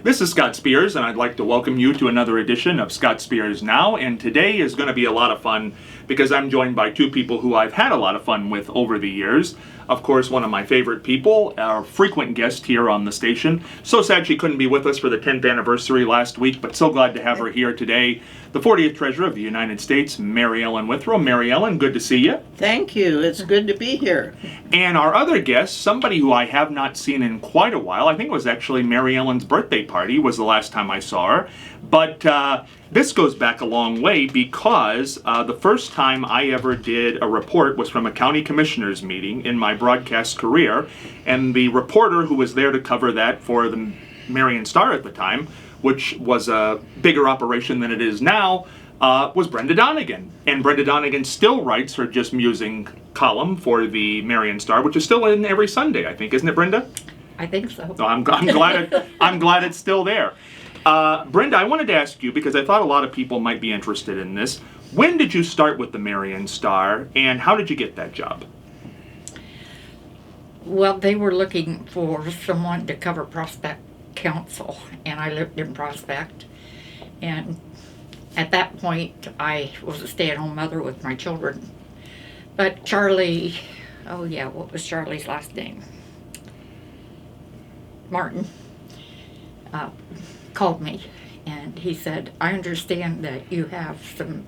This is Scott Spears, and I'd like to welcome you to another edition of Scott Spears Now. And today is going to be a lot of fun because I'm joined by two people who I've had a lot of fun with over the years. Of course, one of my favorite people, our frequent guest here on the station. So sad she couldn't be with us for the 10th anniversary last week, but so glad to have her here today. The 40th Treasurer of the United States, Mary Ellen Withrow. Mary Ellen, good to see you. Thank you. It's good to be here. And our other guest, somebody who I have not seen in quite a while, I think it was actually Mary Ellen's birthday party was the last time I saw her. But this goes back a long way because the first time I ever did a report was from a county commissioners meeting in my broadcast career. And the reporter who was there to cover that for the Marion Star at the time, which was a bigger operation than it is now, was Brenda Donegan. And Brenda Donegan still writes her Just Musing column for the Marion Star, which is still in every Sunday, I think. Isn't it, Brenda? I think so. No, I'm glad it's still there. Brenda, I wanted to ask you, because I thought a lot of people might be interested in this. When did you start with the Marion Star, and how did you get that job? Well, they were looking for someone to cover Prospect Council, and I lived in Prospect. And at that point, I was a stay-at-home mother with my children. But Charlie, what was Charlie's last name? Martin, called me, and he said, I understand that you have some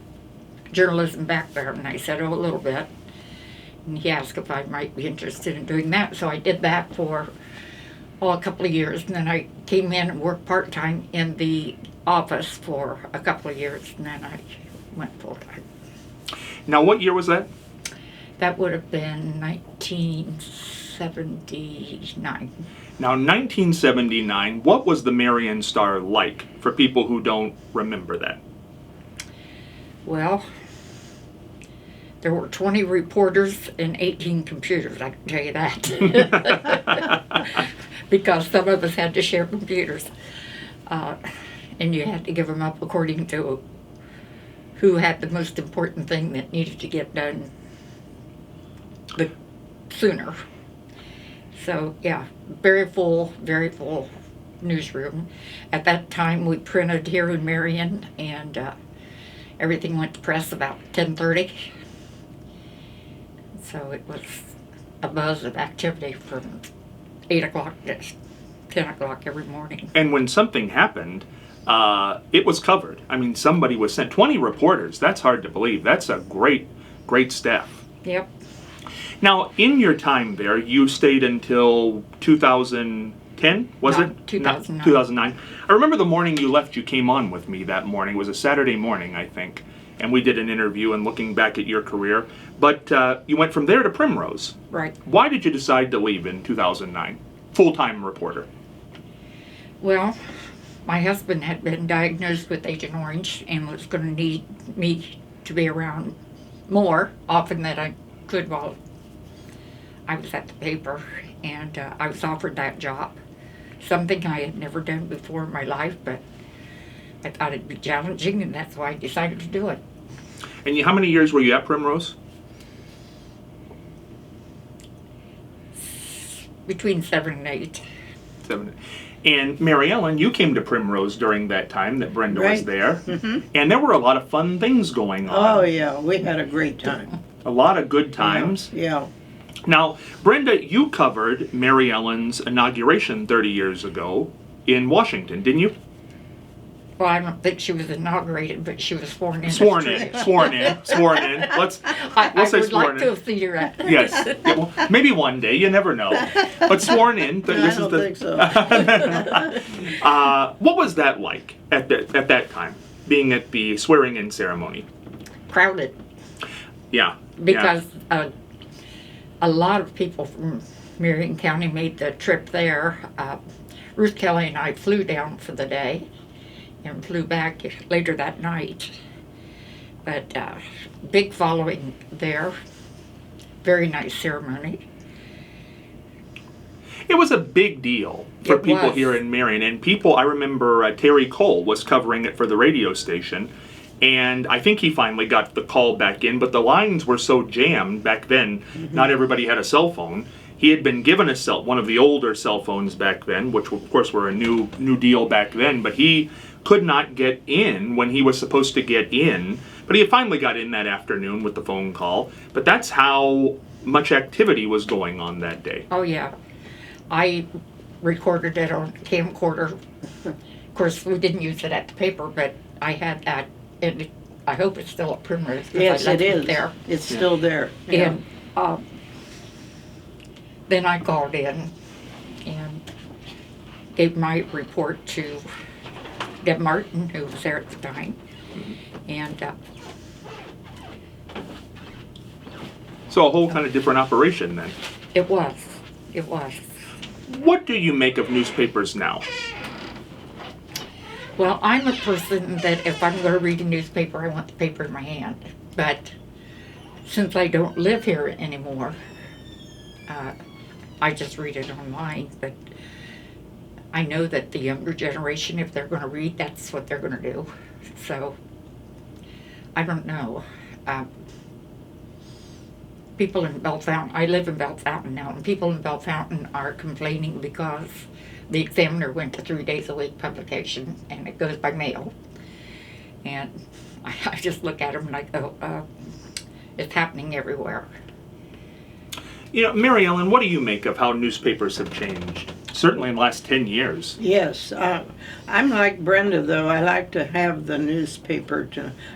journalism background. And I said, a little bit. And he asked if I might be interested in doing that. So I did that for a couple of years. And then I came in and worked part-time in the office for a couple of years. And then I went full-time. Now, what year was that? That would have been 1979. Now, 1979, what was the Marion Star like for people who don't remember that? Well, there were 20 reporters and 18 computers, I can tell you that. Because some of us had to share computers. And you had to give them up according to who had the most important thing that needed to get done the sooner. So, yeah, very full newsroom. At that time, we printed here in Marion, and everything went to press about 10:30. So it was a buzz of activity from 8 o'clock to 10 o'clock every morning. And when something happened, it was covered. I mean, somebody was sent. 20 reporters, that's hard to believe. That's a great staff. Yep. Now, in your time there, you stayed until 2010, was it? 2009. 2009. I remember the morning you left, you came on with me that morning. It was a Saturday morning, I think. And we did an interview and looking back at your career. But you went from there to Primrose. Right. Why did you decide to leave in 2009? Full-time reporter. Well, my husband had been diagnosed with Agent Orange and was going to need me to be around more often than I could while I was at the paper, and I was offered that job. Something I had never done before in my life, but I thought it'd be challenging, and that's why I decided to do it. And how many years were you at Primrose? Between 7 and 8. 7. And Mary Ellen, you came to Primrose during that time that Brenda was there. Mm-hmm. And there were a lot of fun things going on. Oh, yeah. We had a great time. A lot of good times. Yeah. Now, Brenda, you covered Mary Ellen's inauguration 30 years ago in Washington, didn't you? Well, I don't think she was inaugurated, but she was sworn in. Sworn in. Let's I say would sworn like in. to have seen her at. Yes. Yeah, well, maybe one day. You never know. But sworn in. I don't think so. What was that like at that time, being at the swearing-in ceremony? Crowded. Yeah. Because a lot of people from Marion County made the trip there. Ruth Kelly and I flew down for the day and flew back later that night. But big following there. Very nice ceremony. It was a big deal for people here in Marion. And I remember Terry Cole was covering it for the radio station. And I think he finally got the call back in, but the lines were so jammed back then, not everybody had a cell phone. He had been given one of the older cell phones back then, which of course were a new deal back then, but he could not get in when he was supposed to get in. But he finally got in that afternoon with the phone call. But that's how much activity was going on that day. Oh, yeah. I recorded it on camcorder. Of course, we didn't use it at the paper, but I had that, and I hope it's still at Primrose. Yes, I it left is. there. It's still there. Yeah. And then I called in and gave my report to Deb Martin, who was there at the time. And So a whole kind of different operation then. it was. What do you make of newspapers now? Well, I'm a person that if I'm going to read a newspaper, I want the paper in my hand. But since I don't live here anymore, I just read it online. But I know that the younger generation, if they're going to read, that's what they're going to do. So I don't know. People in Bell Fountain, I live in Bell Fountain now, and people in Bell Fountain are complaining because the Examiner went to 3 days a week publication, and it goes by mail. And I just look at them and I go, it's happening everywhere. You know, Mary Ellen, what do you make of how newspapers have changed? Certainly in the last 10 years. Yes, I'm like Brenda, though. I like to have the newspaper.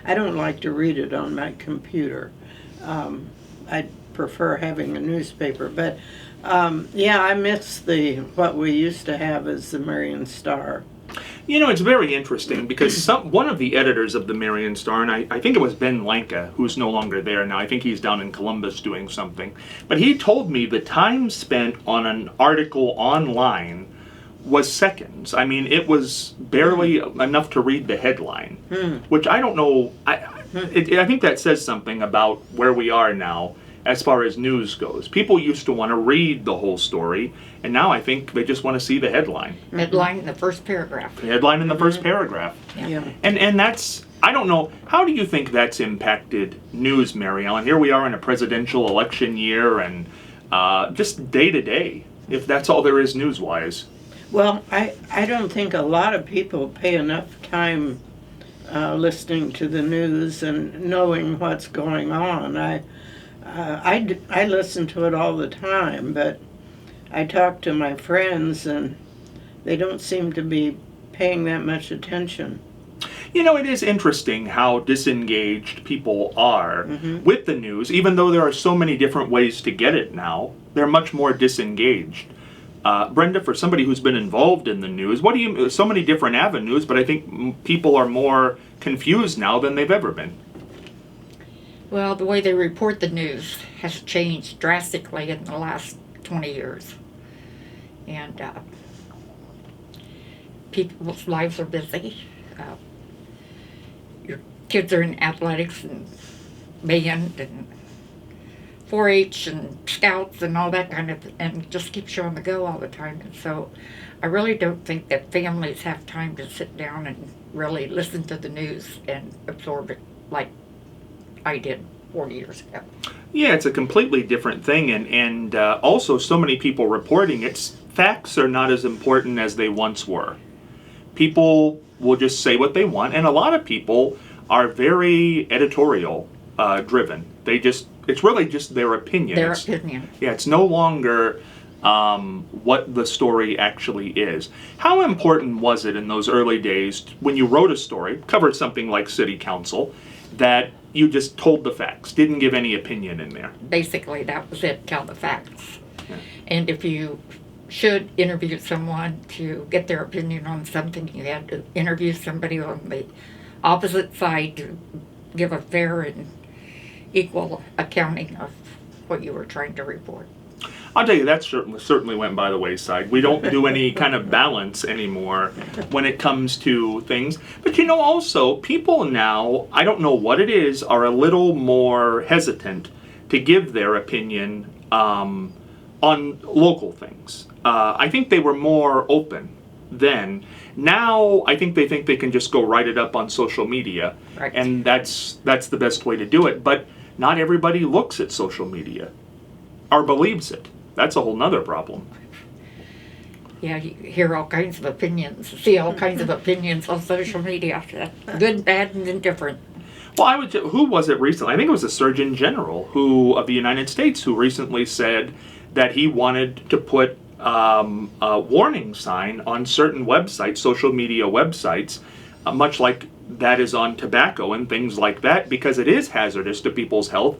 I don't like to read it on my computer. I prefer having a newspaper. But yeah, I miss what we used to have as the Marion Star. You know, it's very interesting because one of the editors of the Marion Star, and I think it was Ben Lanka, who's no longer there now. I think he's down in Columbus doing something. But he told me the time spent on an article online was seconds. I mean, it was barely enough to read the headline, which I don't know. I think that says something about where we are now as far as news goes. People used to want to read the whole story, and now I think they just want to see the headline. Headline in the first paragraph. The headline in the first paragraph. Yeah. And that's, I don't know, how do you think that's impacted news, Mary Ellen? Here we are in a presidential election year, and just day to day, if that's all there is news-wise. Well, I don't think a lot of people pay enough time listening to the news and knowing what's going on. I listen to it all the time, but I talk to my friends and they don't seem to be paying that much attention. You know, it is interesting how disengaged people are with the news, even though there are so many different ways to get it now. They're much more disengaged. Brenda, for somebody who's been involved in the news, so many different avenues, but I think people are more confused now than they've ever been. Well, the way they report the news has changed drastically in the last 20 years. And people's lives are busy. Your kids are in athletics and band and 4-H and scouts and all that kind of, and just keeps you on the go all the time. And so I really don't think that families have time to sit down and really listen to the news and absorb it like I did 40 years ago. Yeah, it's a completely different thing, and also so many people reporting it. Facts are not as important as they once were. People will just say what they want, and a lot of people are very editorial driven. It's really just their opinion. Their opinion. Yeah, it's no longer what the story actually is. How important was it in those early days when you wrote a story, covered something like city council, that you just told the facts, didn't give any opinion in there? Basically, that was it, tell the facts. Yeah. And if you should interview someone to get their opinion on something, you had to interview somebody on the opposite side to give a fair and equal accounting of what you were trying to report. I'll tell you, that certainly went by the wayside. We don't do any kind of balance anymore when it comes to things. But you know, also, people now, I don't know what it is, are a little more hesitant to give their opinion on local things. I think they were more open then. Now, I think they can just go write it up on social media. Right. And that's the best way to do it. But not everybody looks at social media or believes it. that's a whole nother problem. Yeah, you hear all kinds of opinions, see all kinds of opinions on social media. Good, bad, and indifferent. Well, who was it recently? I think it was the Surgeon General of the United States who recently said that he wanted to put a warning sign on certain websites, social media websites, much like that is on tobacco and things like that, because it is hazardous to people's health.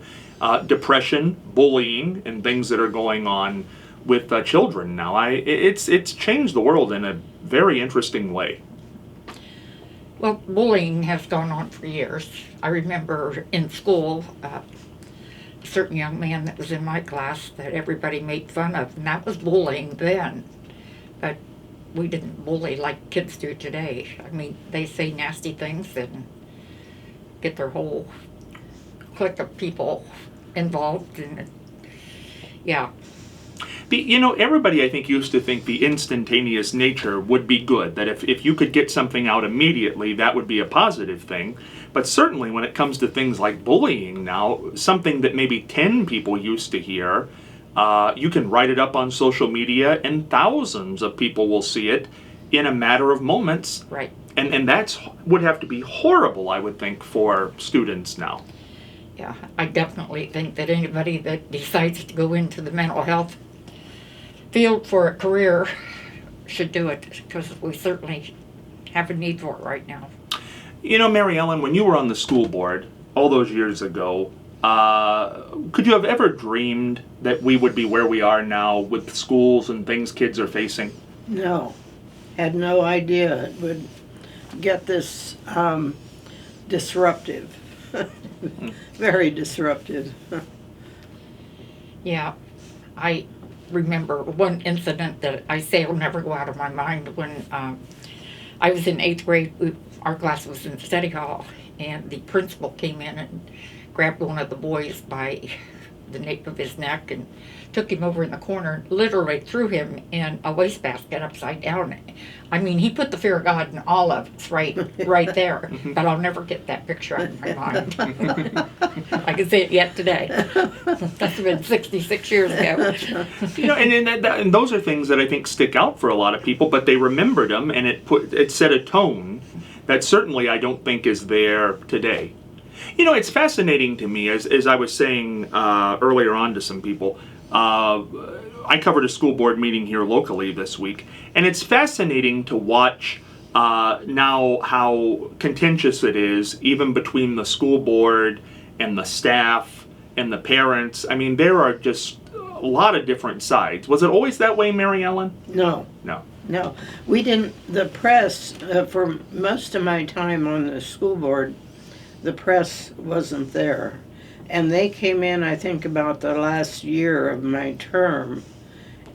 Depression, bullying, and things that are going on with children now. It's changed the world in a very interesting way. Well, bullying has gone on for years. I remember in school, a certain young man that was in my class that everybody made fun of, and that was bullying then. But we didn't bully like kids do today. I mean, they say nasty things and get their whole clique of people involved, and yeah. Everybody, I think, used to think the instantaneous nature would be good, that if you could get something out immediately, that would be a positive thing. But certainly when it comes to things like bullying now, something that maybe 10 people used to hear, you can write it up on social media and thousands of people will see it in a matter of moments. Right. And that would have to be horrible, I would think, for students now. Yeah, I definitely think that anybody that decides to go into the mental health field for a career should do it, because we certainly have a need for it right now. Mary Ellen, when you were on the school board all those years ago, could you have ever dreamed that we would be where we are now with schools and things kids are facing? No, had no idea it would get this disruptive. Very disruptive. Yeah, I remember one incident that I say will never go out of my mind. When I was in 8th grade, our class was in study hall, and the principal came in and grabbed one of the boys by the nape of his neck and took him over in the corner and literally threw him in a wastebasket upside down. I mean, he put the fear of God in all of us right there. But I'll never get that picture out of my mind. I can see it yet today. That's been 66 years ago. And those are things that I think stick out for a lot of people, but they remembered them, and it set a tone that certainly I don't think is there today. It's fascinating to me, as I was saying earlier on to some people, I covered a school board meeting here locally this week, and it's fascinating to watch now how contentious it is, even between the school board and the staff and the parents. I mean, there are just a lot of different sides. Was it always that way, Mary Ellen? No. We didn't, the press, for most of my time on the school board, the press wasn't there. And they came in, I think, about the last year of my term,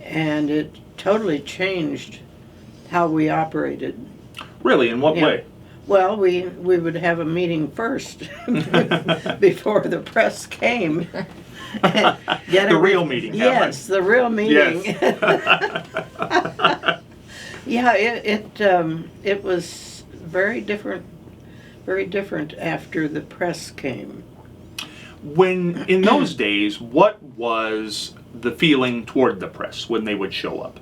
and it totally changed how we operated. Really? In what way? Well, we would have a meeting first before the press came. The real meeting. Yes, the real meeting. Yes. Yeah, it was very different after the press came. When, in those days, what was the feeling toward the press when they would show up?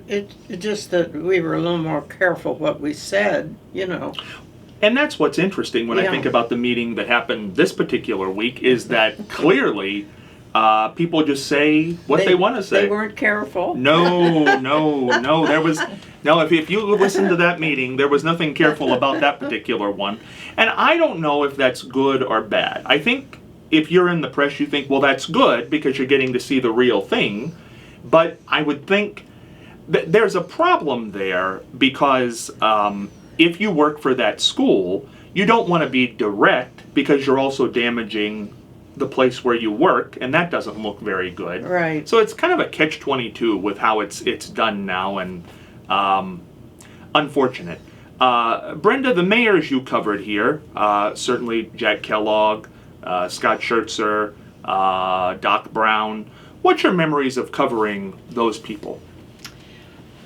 It just that we were a little more careful what we said, And that's what's interesting when I think about the meeting that happened this particular week, is that clearly people just say what they want to say. They weren't careful. No. There was no. If you listen to that meeting, there was nothing careful about that particular one. And I don't know if that's good or bad. I think if you're in the press, you think, well, that's good because you're getting to see the real thing. But I would think that there's a problem there because if you work for that school, you don't want to be direct because you're also damaging the place where you work, and that doesn't look very good. Right. So it's kind of a catch-22 with how it's done now, and unfortunate. Brenda, the mayors you covered here, certainly Jack Kellogg, Scott Schertzer, Doc Brown. What's your memories of covering those people?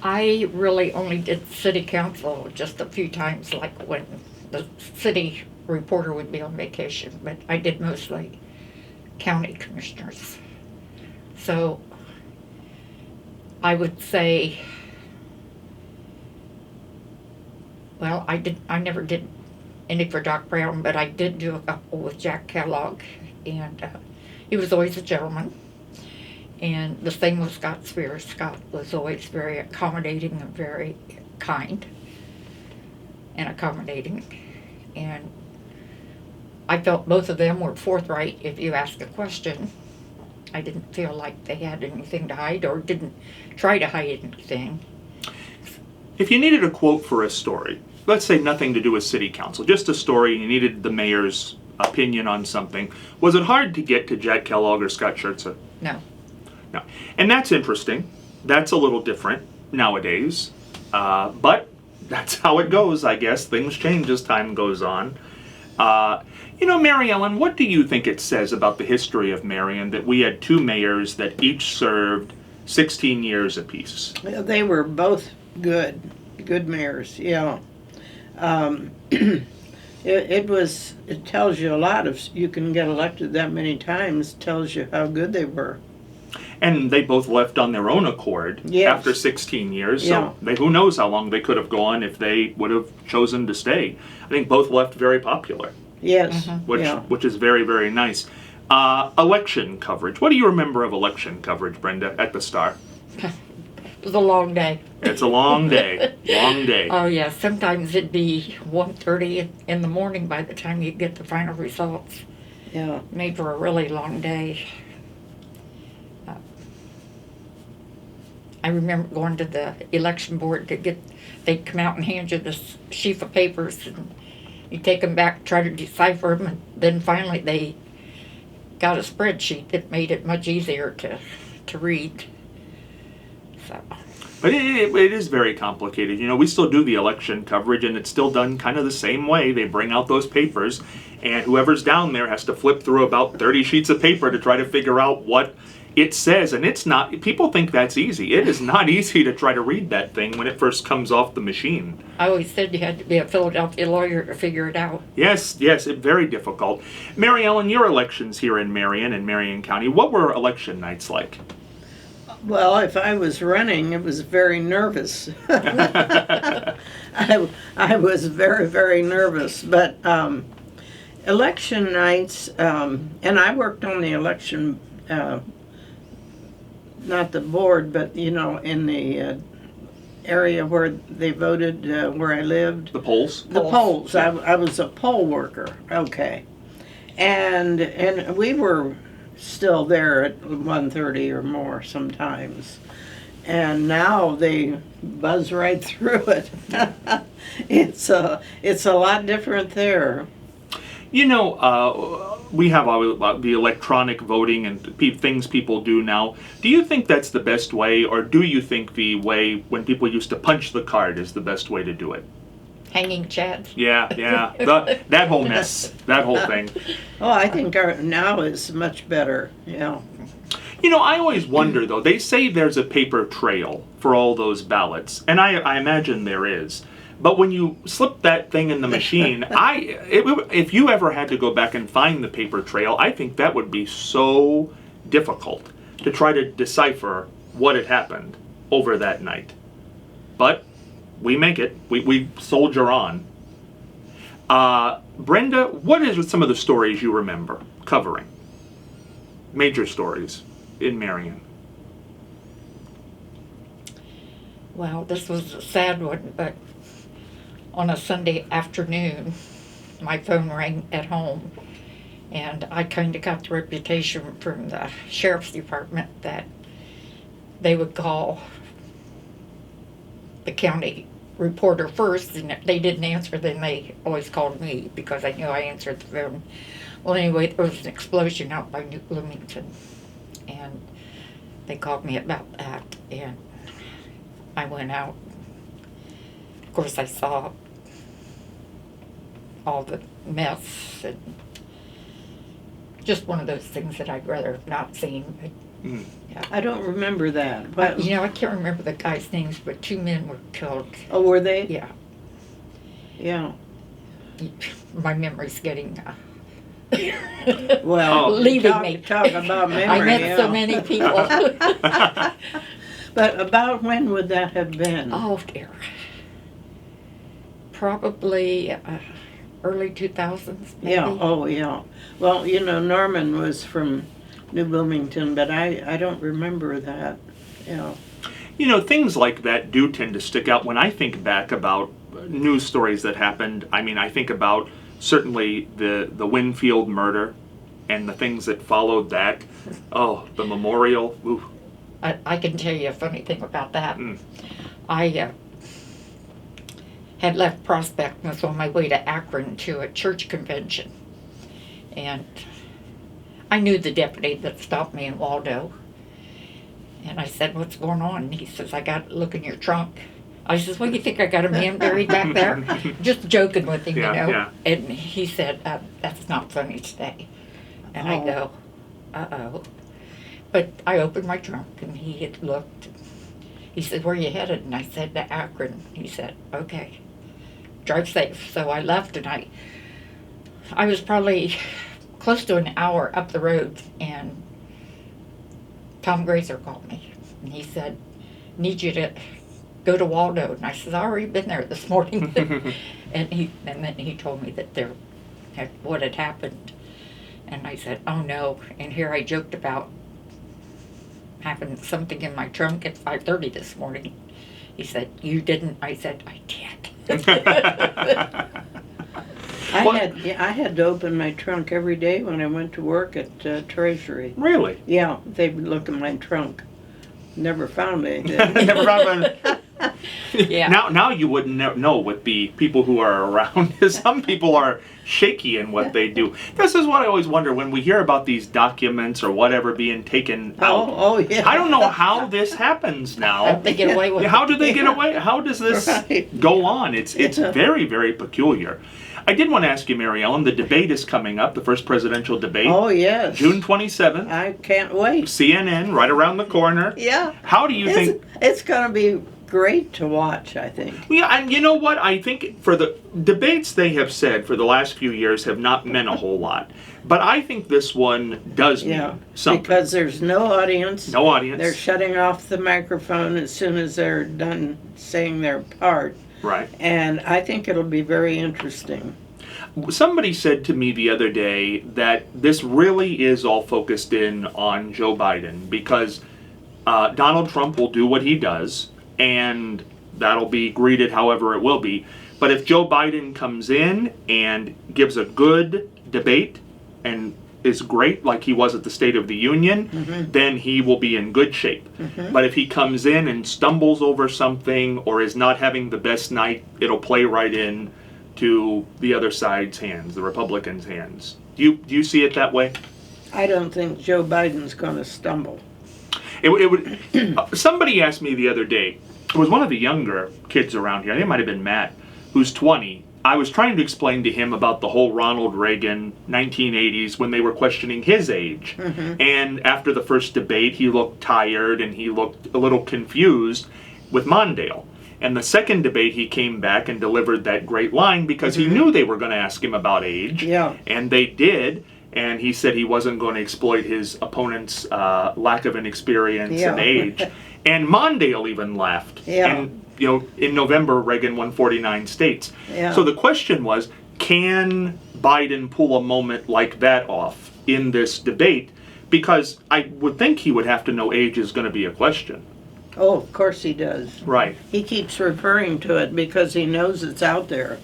I really only did city council just a few times, like when the city reporter would be on vacation, but I did mostly county commissioners. So I would say, well, I never did any for Doc Brown, but I did do a couple with Jack Kellogg, and he was always a gentleman. And the same with Scott Spears. Scott was always very accommodating and very kind and accommodating. And I felt both of them were forthright if you asked a question. I didn't feel like they had anything to hide or didn't try to hide anything. If you needed a quote for a story, let's say nothing to do with city council, just a story, and you needed the mayor's opinion on something, was it hard to get to Jack Kellogg or Scott Schertzer? No. No. And that's interesting. That's a little different nowadays. But that's how it goes, I guess. Things change as time goes on. Mary Ellen, what do you think it says about the history of Marion that we had two mayors that each served 16 years apiece? They were both good mayors, yeah. It tells you a lot. If you can get elected that many times, tells you how good they were. And they both left on their own accord after 16 years. So who knows how long they could have gone if they would have chosen to stay. I think both left very popular. Yes. Which is very, very nice. Election coverage. What do you remember of election coverage, Brenda, at the Star? It was a long day. It's a long day. Long day. Oh, yeah. Sometimes it'd be 1:30 in the morning by the time you'd get the final results. Yeah. Made for a really long day. I remember going to the election board they'd come out and hand you this sheaf of papers, and you take them back, try to decipher them, and then finally they got a spreadsheet that made it much easier to read. So. But it is very complicated. We still do the election coverage, and it's still done kind of the same way. They bring out those papers, and whoever's down there has to flip through about 30 sheets of paper to try to figure out what it says. And it's not, people think that's easy. It is not easy to try to read that thing when it first comes off the machine. I always said you had to be a Philadelphia lawyer to figure it out. Yes, it's very difficult. Mary Ellen, your elections here in Marion and Marion County, what were election nights like? Well, if I was running, it was very nervous. I was very, very nervous. But election nights, and I worked on the election, not the board, but, in the area where they voted, where I lived. The polls? The polls. I was a poll worker. Okay. And we were still there at 1:30 or more sometimes, and now they buzz right through it. It's a lot different there. We have the electronic voting and things people do now. Do you think that's the best way, or do you think the way when people used to punch the card is the best way to do it? Hanging chads. Yeah. That whole mess, that whole thing. Oh, I think now is much better. Yeah. I always wonder, though. They say there's a paper trail for all those ballots, and I imagine there is. But when you slip that thing in the machine, if you ever had to go back and find the paper trail, I think that would be so difficult to try to decipher what had happened over that night. But we make it. We soldier on. Brenda, what is some of the stories you remember covering? Major stories in Marion. Well, this was a sad one, but on a Sunday afternoon, my phone rang at home, and I kind of got the reputation from the sheriff's department that they would call the county reporter first, and if they didn't answer, then they always called me because I knew I answered the phone. Well, anyway, there was an explosion out by New Bloomington, and they called me about that, and I went out. Of course, I saw all the mess, and just one of those things that I'd rather have not seen. But, yeah. I don't remember that. But I can't remember the guys' names, but 2 men were killed. Oh, were they? Yeah. Yeah. My memory's getting Well, Oh. Leaving talk, me. talk about memory. I met yeah. so many people. But about when would that have been? Oh dear. Probably early 2000s, maybe. Yeah, oh, yeah. Well, you know, Norman was from New Bloomington, but I don't remember that. Yeah. You know, things like that do tend to stick out when I think back about news stories that happened. I mean, I think about certainly the Winfield murder and the things that followed that. Oh, the memorial. Ooh. I can tell you a funny thing about that. Mm. I had left Prospect and was on my way to Akron to a church convention. And I knew the deputy that stopped me in Waldo. And I said, "What's going on?" And he says, "I got to look in your trunk." I says, "Well, you think I got a man buried back there?" Just joking with him, Yeah, you know. yeah. And he said, "That's not funny today." And I Oh. go, "Uh-oh." But I opened my trunk and he had looked. He said, "Where you headed?" And I said, "To Akron." He said, "Okay, drive safe." So I left and I was probably close to an hour up the road and Tom Grazer called me and he said, "Need you to go to Waldo." And I said, "I've already been there this morning." and then he told me that what had happened. And I said, "Oh no." And here I joked about having something in my trunk at 5:30 this morning. He said, "You didn't?" I said, "I did." I had to open my trunk every day when I went to work at Treasury. Really? Yeah, they would look in my trunk. Never found anything. Never found one. Yeah. Now you wouldn't know with the people who are around. Some people are shaky in what they do. This is what I always wonder when we hear about these documents or whatever being taken out. Oh, yeah. I don't know how this happens now. They get away with it. How do they get away? How does this Right. go on? It's Yeah. very, very peculiar. I did want to ask you, Mary Ellen, the debate is coming up, the first presidential debate, Oh, yes. June 27th, I can't wait. CNN, right around the corner. Yeah. How do you think? It's going to be great to watch, I think. Yeah, and you know what? I think for the debates they have said for the last few years have not meant a whole lot. But I think this one does Yeah, mean something. because there's no audience. No audience. They're shutting off the microphone as soon as they're done saying their part. Right. And I think it'll be very interesting. Somebody said to me the other day that this really is all focused in on Joe Biden because Donald Trump will do what he does, and that'll be greeted however it will be. But if Joe Biden comes in and gives a good debate and is great like he was at the State of the Union, then he will be in good shape. But if he comes in and stumbles over something or is not having the best night, it'll play right in to the other side's hands, the Republicans' hands. Do you see it that way? I don't think Joe Biden's going to stumble. It would. Somebody asked me the other day. It was one of the younger kids around here. I think it might have been Matt, who's 20. I was trying to explain to him about the whole Ronald Reagan 1980s when they were questioning his age. And after the first debate, he looked tired and he looked a little confused with Mondale. And the second debate, he came back and delivered that great line because he knew they were going to ask him about age. Yeah. And they did. And he said he wasn't going to exploit his opponent's lack of inexperience and Yeah. age. And Mondale even laughed. Yeah. And, you know, in November, Reagan won 49 states. Yeah. So the question was, can Biden pull a moment like that off in this debate? Because I would think he would have to know age is going to be a question. Oh, of course he does. Right. He keeps referring to it because he knows it's out there.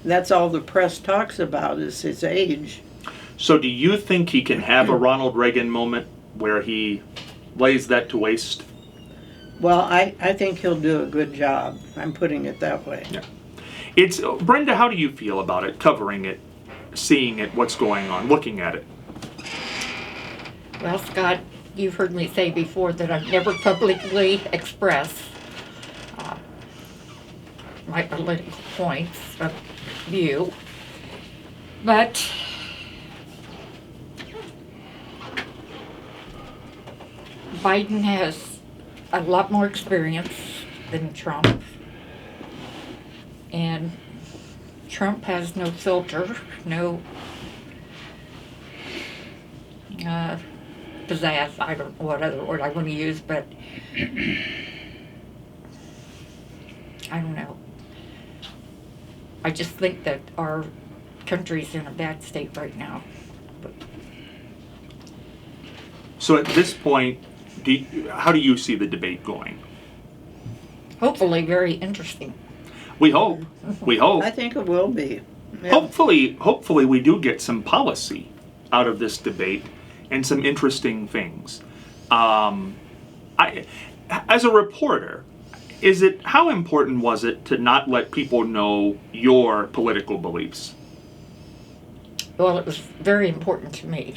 That's all the press talks about is his age. So do you think he can have a Ronald Reagan moment where he lays that to waste? Well, I think he'll do a good job. I'm putting it that way. Yeah. It's Brenda, how do you feel about it, covering it, seeing it, what's going on, looking at it? Well, Scott, you've heard me say before that I've never publicly expressed my political points of view, but Biden has a lot more experience than Trump, and Trump has no filter, no pizzazz. I don't know what other word I want to use, but I don't know. I just think that our country's in a bad state right now. But So at this point, how do you see the debate going? hopefully very interesting. We hope. We hope. I think it will be. Yeah. Hopefully we do get some policy out of this debate and some interesting things. As a reporter, how important was it to not let people know your political beliefs? Well, it was very important to me.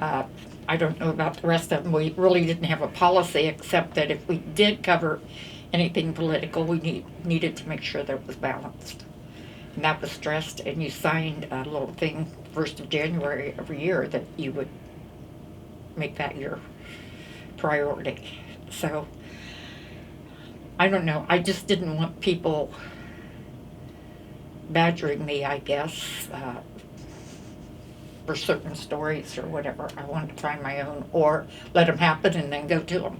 I don't know about the rest of them. We really didn't have a policy, except that if we did cover anything political, we needed to make sure that it was balanced. And that was stressed, and you signed a little thing 1st of January every year that you would make that your priority. So, I don't know. I just didn't want people badgering me, I guess, for certain stories or whatever. I wanted to find my own, or let them happen and then go to them.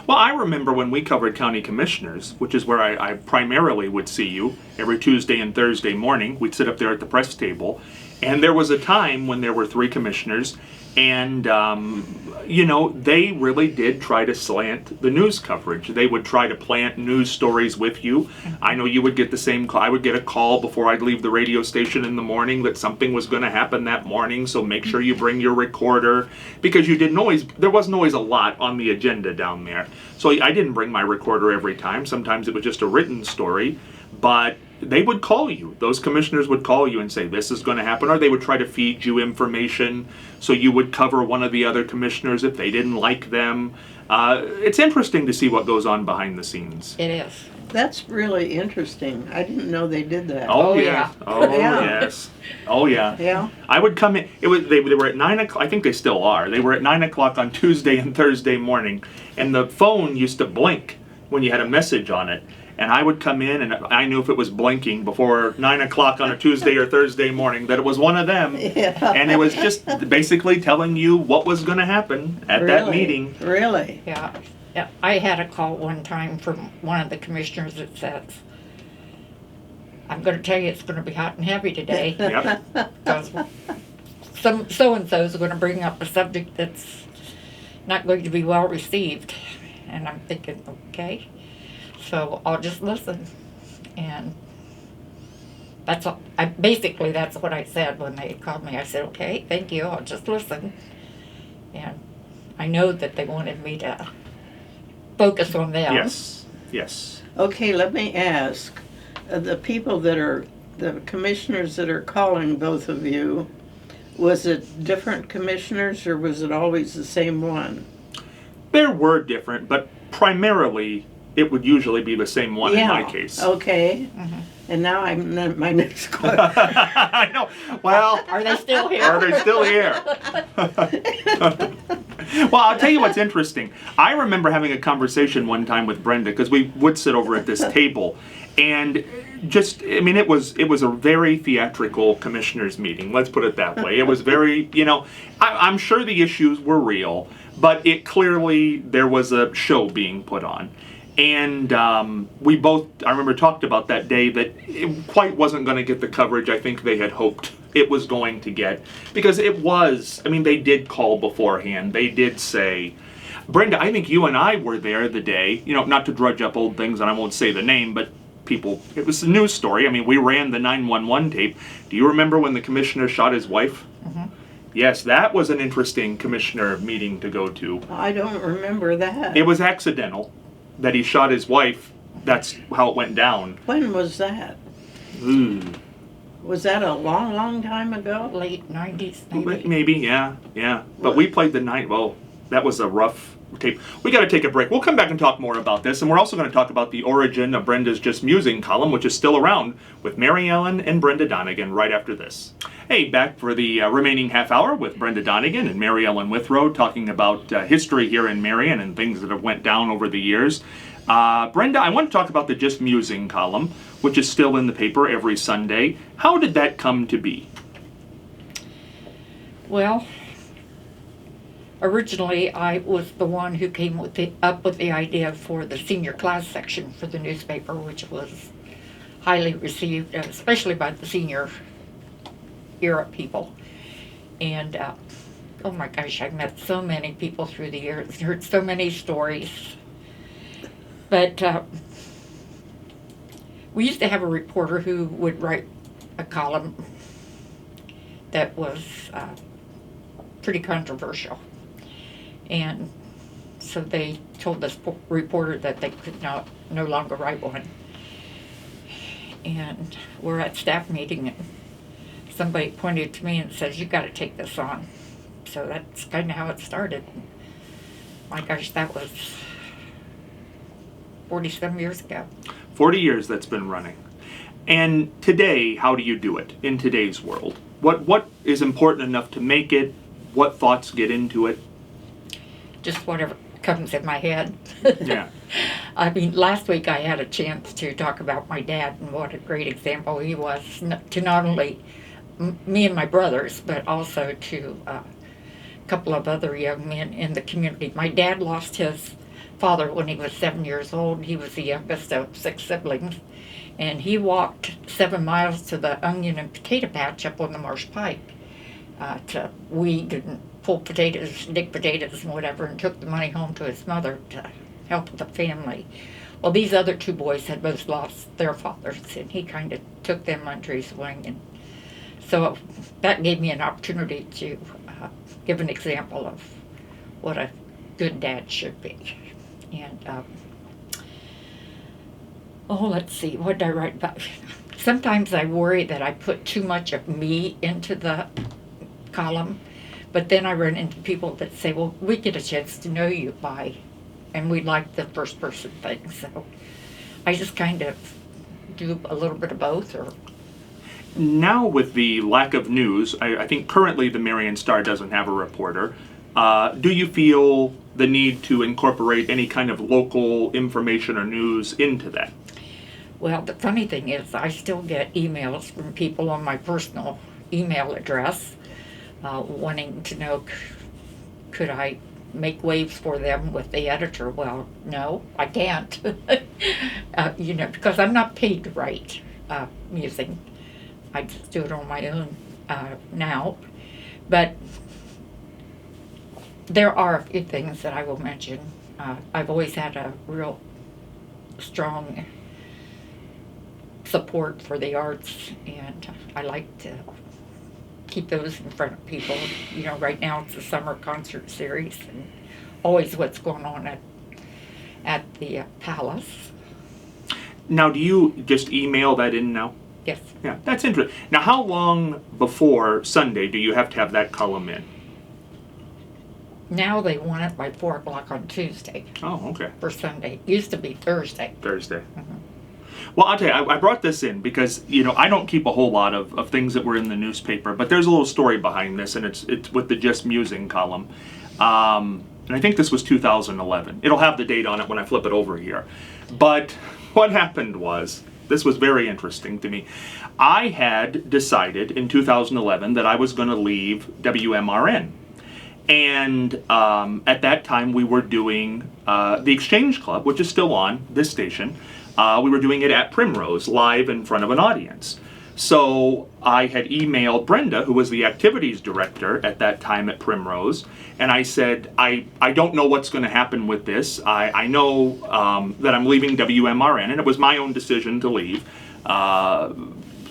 Well, I remember when we covered county commissioners, which is where I primarily would see you every Tuesday and Thursday morning. We'd sit up there at the press table, and there was a time when there were 3 commissioners, and they really did try to slant the news coverage. They would try to plant news stories with you. I know you would get the same call. I would get a call before I'd leave the radio station in the morning that something was going to happen that morning, so make sure you bring your recorder, because there wasn't always a lot on the agenda down there. So I didn't bring my recorder every time. Sometimes it was just a written story, but they would call you. Those commissioners would call you and say, this is going to happen, or they would try to feed you information so you would cover one of the other commissioners if they didn't like them. It's interesting to see what goes on behind the scenes. It is. That's really interesting. I didn't know they did that. Oh, yeah. yeah. Oh, Yeah. yes. Oh, yeah. Yeah. I would come in. They were at 9 o'clock. I think they still are. They were at 9 o'clock on Tuesday and Thursday morning, and the phone used to blink when you had a message on it. And I would come in, and I knew if it was blinking before 9 o'clock on a Tuesday or Thursday morning that it was one of them. Yeah. And it was just basically telling you what was going to happen at that meeting. Really? Yeah. I had a call one time from one of the commissioners that says, I'm going to tell you it's going to be hot and heavy today. Yep. Because some so-and-so's are going to bring up a subject that's not going to be well received. And I'm thinking, okay. So I'll just listen, and that's all. Basically that's what I said when they called me. I said, okay, thank you, I'll just listen. And I know that they wanted me to focus on them. Yes. Yes. Okay, let me ask, the commissioners that are calling both of you, was it different commissioners or was it always the same one? There were different, but primarily it would usually be the same one in my case. Okay. Mhm. And now my next question. I know. Well, Are they still here? are they still here? Well, I'll tell you what's interesting. I remember having a conversation one time with Brenda, because we would sit over at this table, and it was a very theatrical commissioners meeting. Let's put it that way. It was very, I'm sure the issues were real, but there was a show being put on. And we both, I remember, talked about that day that it quite wasn't going to get the coverage I think they had hoped it was going to get. Because they did call beforehand. They did say, Brenda, I think you and I were there the day, not to drudge up old things, and I won't say the name, but it was a news story. We ran the 911 tape. Do you remember when the commissioner shot his wife? Mm-hmm. Yes, that was an interesting commissioner meeting to go to. I don't remember that. It was accidental that he shot his wife. That's how it went down. When was that? Ooh. Was that a long, long time ago? Late 90s, maybe. Maybe, yeah. But we played the night. Well, that was a rough tape. We got to take a break. We'll come back and talk more about this, and we're also going to talk about the origin of Brenda's Just Musing column, which is still around, with Mary Ellen and Brenda Donegan right after this. Hey, back for the remaining half hour with Brenda Donegan and Mary Ellen Withrow, talking about history here in Marion and things that have went down over the years. Brenda, I want to talk about the Just Musing column, which is still in the paper every Sunday. How did that come to be? Well, originally I was the one who came up with the idea for the senior class section for the newspaper, which was highly received, especially by the senior era people. And oh my gosh, I've met so many people through the years, heard so many stories. But we used to have a reporter who would write a column that was pretty controversial. And so they told this reporter that they could no longer write one. And we're at staff meeting, and somebody pointed to me and says, "You got to take this on." So that's kind of how it started. My gosh, that was 40-some years ago. 40 years that's been running. And today, how do you do it in today's world? What is important enough to make it? What thoughts get into it? Just whatever comes in my head. Yeah. I mean, last week I had a chance to talk about my dad and what a great example he was to not only me and my brothers, but also to a couple of other young men in the community. My dad lost his father when he was 7 years old. He was the youngest of 6 siblings, and he walked 7 miles to the onion and potato patch up on the Marsh Pike to weed and pull potatoes, dig potatoes and whatever, and took the money home to his mother to help the family. Well, these other 2 boys had both lost their fathers, and he kind of took them under his wing. And so that gave me an opportunity to give an example of what a good dad should be. And, let's see, what did I write about? Sometimes I worry that I put too much of me into the column, but then I run into people that say, well, we get a chance to know you and we like the first person thing. So I just kind of do a little bit of both. Or Now with the lack of news, I think currently the Marion Star doesn't have a reporter. Do you feel the need to incorporate any kind of local information or news into that? Well, the funny thing is I still get emails from people on my personal email address wanting to know, could I make waves for them with the editor? Well, no, I can't. Because I'm not paid to write music. I just do it on my own now. But there are a few things that I will mention. I've always had a real strong support for the arts, and I like to keep those in front of people. Right now it's the summer concert series, and always what's going on at the Palace. Now, do you just email that in now? Yes. Yeah, that's interesting. Now, how long before Sunday do you have to have that column in? Now they want it by 4 o'clock on Tuesday. Oh, okay. For Sunday. It used to be Thursday. Thursday. Mm-hmm. Well, I'll tell you, I brought this in because, I don't keep a whole lot of things that were in the newspaper, but there's a little story behind this, and it's with the Just Musing column. And I think this was 2011. It'll have the date on it when I flip it over here. But what happened was, this was very interesting to me. I had decided in 2011 that I was going to leave WMRN. And at that time, we were doing the Exchange Club, which is still on this station. We were doing it at Primrose, live in front of an audience. So I had emailed Brenda, who was the activities director at that time at Primrose, and I said, I don't know what's going to happen with this. I know that I'm leaving WMRN, and it was my own decision to leave.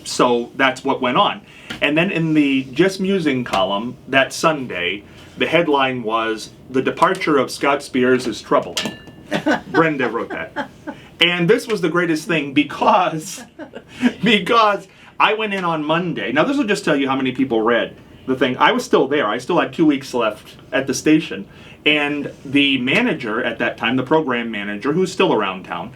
So that's what went on. And then in the Just Musing column that Sunday, the headline was, "The departure of Scott Spears is troubling." Brenda wrote that. And this was the greatest thing because I went in on Monday. Now, this will just tell you how many people read the thing. I was still there. I still had 2 weeks left at the station. And the manager at that time, the program manager, who's still around town,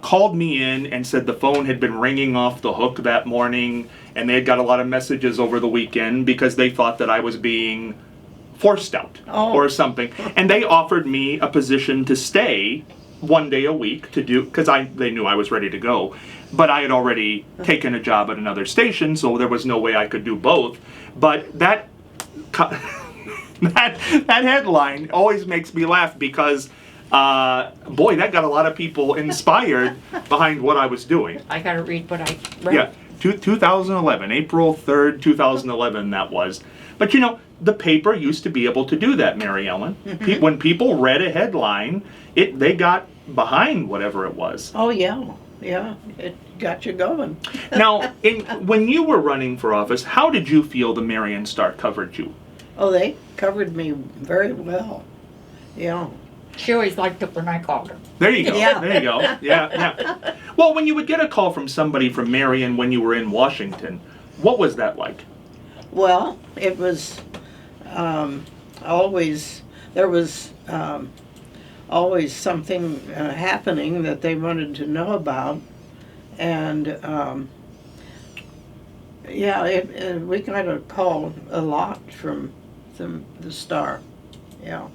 called me in and said the phone had been ringing off the hook that morning, and they had got a lot of messages over the weekend because they thought that I was being forced out or something. And they offered me a position to stay 1 day a week to do, because they knew I was ready to go. But I had already taken a job at another station, so there was no way I could do both. But that that headline always makes me laugh because, boy, that got a lot of people inspired behind what I was doing. I got to read what I wrote. Yeah, 2011, April 3rd, 2011, that was. But you know, the paper used to be able to do that, Mary Ellen. When people read a headline, they got behind whatever it was. Oh, yeah. Yeah, it got you going. Now, when you were running for office, how did you feel the Marion Star covered you? Oh, they covered me very well. Yeah. She always liked it when I called her. There you go. Yeah. There you go. Yeah. Well, when you would get a call from somebody from Marion when you were in Washington, what was that like? Well, it was always, there was always something happening that they wanted to know about. And we got a call a lot from the Star. Yeah.